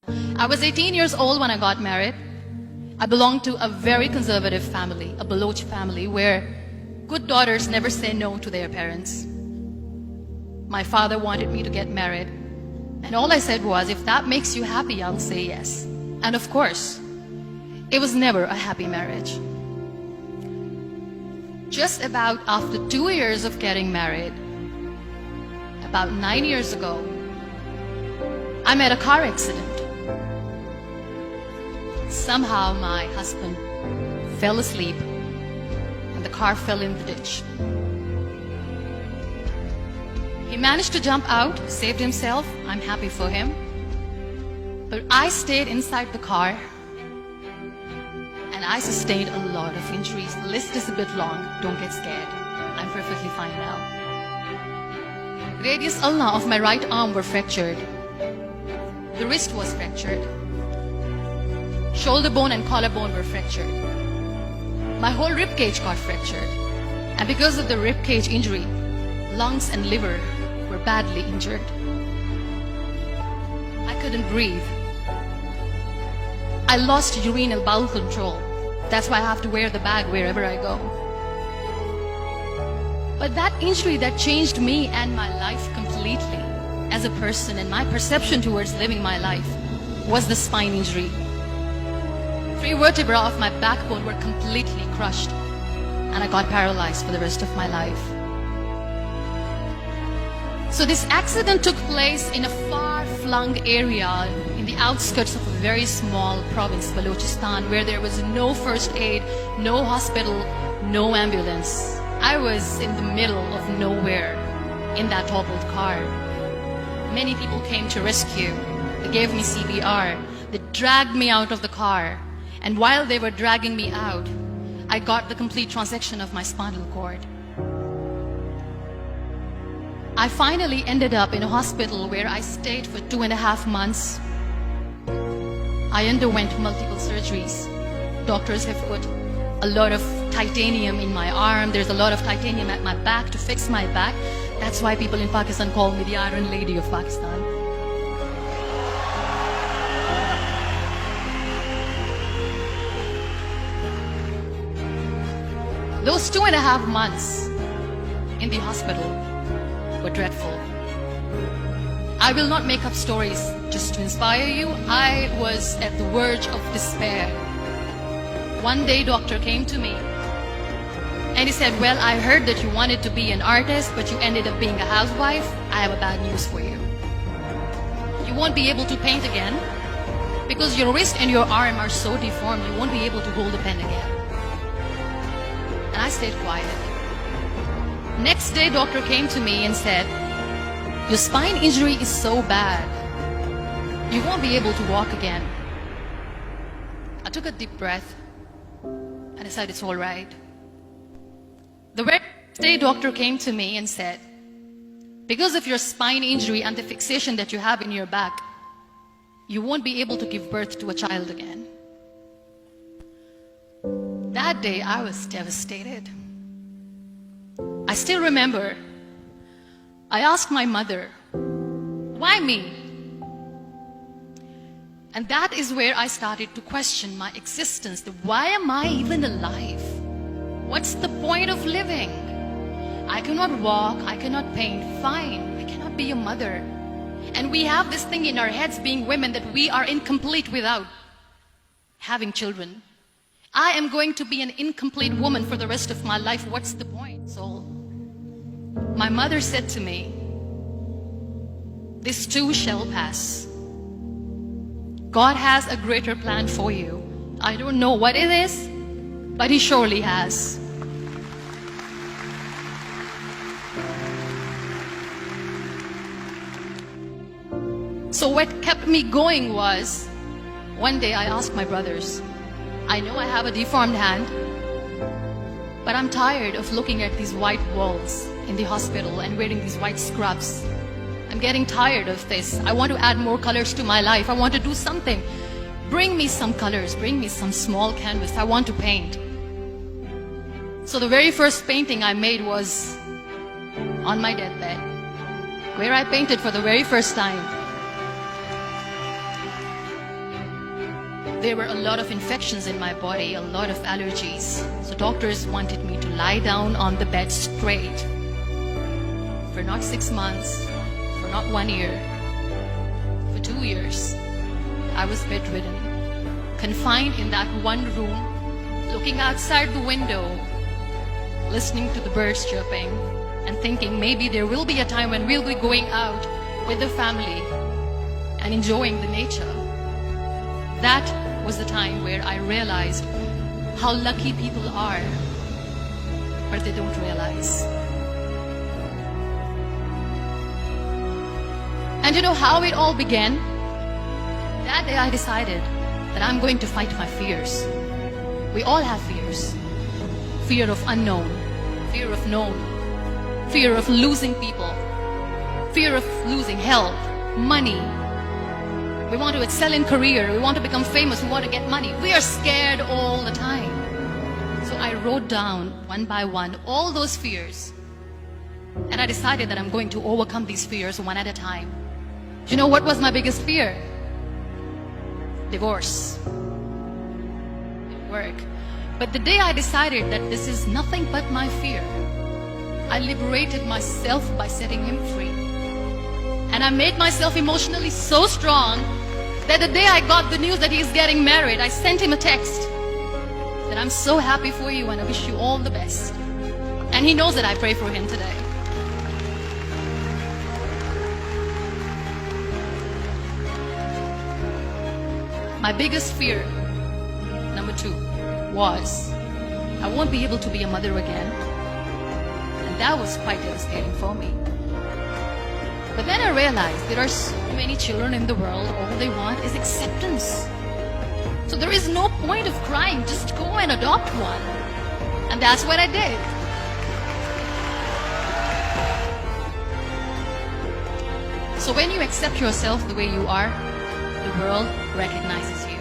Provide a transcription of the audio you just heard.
I was 18 years old when I got married. I belonged to a very conservative family, a Baloch family, where good daughters never say no to their parents. My father wanted me to get married, and all I said was, if that makes you happy, I'll say yes. And of course, it was never a happy marriage. Just about after 2 years of getting married, about 9 years ago, I met a car accident. Somehow my husband fell asleep and the car fell in the ditch. He managed to jump out, saved himself. I'm happy for him. But I stayed inside the car and I sustained a lot of injuries. The list is a bit long. Don't get scared. I'm perfectly fine now. Radius ulna of my right arm were fractured. The wrist was fractured. Shoulder bone and collarbone were fractured. My whole rib cage got fractured. And because of the rib cage injury, lungs and liver were badly injured. I couldn't breathe. I lost urinary bowel control. That's why I have to wear the bag wherever I go. But that injury that changed me and my life completely as a person and my perception towards living my life was the spine injury. 3 vertebrae of my backbone were completely crushed and I got paralyzed for the rest of my life. So this accident took place in a far-flung area in the outskirts of a very small province, Balochistan, where there was no first aid, no hospital, no ambulance. I was in the middle of nowhere in that toppled car. Many people came to rescue. They gave me CPR. They dragged me out of the car. And while they were dragging me out, I got the complete transection of my spinal cord. I finally ended up in a hospital where I stayed for 2.5 months. I underwent multiple surgeries. Doctors have put a lot of titanium in my arm. There's a lot of titanium at my back to fix my back. That's why people in Pakistan call me the Iron Lady of Pakistan. Those 2.5 months in the hospital were dreadful. I will not make up stories just to inspire you. I was at the verge of despair. One day, doctor came to me and he said, well, I heard that you wanted to be an artist, but you ended up being a housewife. I have a bad news for you. You won't be able to paint again because your wrist and your arm are so deformed, you won't be able to hold a pen again. And I stayed quiet. Next day, doctor came to me and said, your spine injury is so bad, you won't be able to walk again. I took a deep breath and I said, it's all right. The very next day, doctor came to me and said, because of your spine injury and the fixation that you have in your back, you won't be able to give birth to a child again. That day, I was devastated. I still remember, I asked my mother, why me? And that is where I started to question my existence. Why am I even alive? What's the point of living? I cannot walk, I cannot paint, fine, I cannot be a mother. And we have this thing in our heads, being women, that we are incomplete without having children. I am going to be an incomplete woman for the rest of my life. What's the point? So my mother said to me, this too shall pass. God has a greater plan for you. I don't know what it is, but He surely has. So what kept me going was, one day I asked my brothers, I know I have a deformed hand, but I'm tired of looking at these white walls in the hospital and wearing these white scrubs. I'm getting tired of this. I want to add more colors to my life. I want to do something. Bring me some colors. Bring me some small canvas. I want to paint. So the very first painting I made was on my deathbed, where I painted for the very first time. there were a lot of infections in my body, a lot of allergies. So doctors wanted me to lie down on the bed straight for not 6 months, for not 1 year, for 2 years. I was bedridden, confined in that one room, looking outside the window, listening to the birds chirping, and thinking maybe there will be a time when we'll be going out with the family and enjoying the nature. That was the time where I realized how lucky people are, but they don't realize. And you know how it all began? That day I decided that I'm going to fight my fears. We all have fears. Fear of unknown, fear of known, fear of losing people, fear of losing health, money. We want to excel in career, we want to become famous, we want to get money. We are scared all the time. So I wrote down one by one all those fears. And I decided that I'm going to overcome these fears one at a time. Do you know what was my biggest fear? Divorce. It didn't work. But the day I decided that this is nothing but my fear, I liberated myself by setting him free. And I made myself emotionally so strong that the day I got the news that he's getting married, I sent him a text that I'm so happy for you and I wish you all the best. And he knows that I pray for him today. My biggest fear, number 2, was I won't be able to be a mother again. And that was quite devastating for me. But then I realized there are so many children in the world, all they want is acceptance. So there is no point of crying, just go and adopt one. And that's what I did. So when you accept yourself the way you are, the world recognizes you.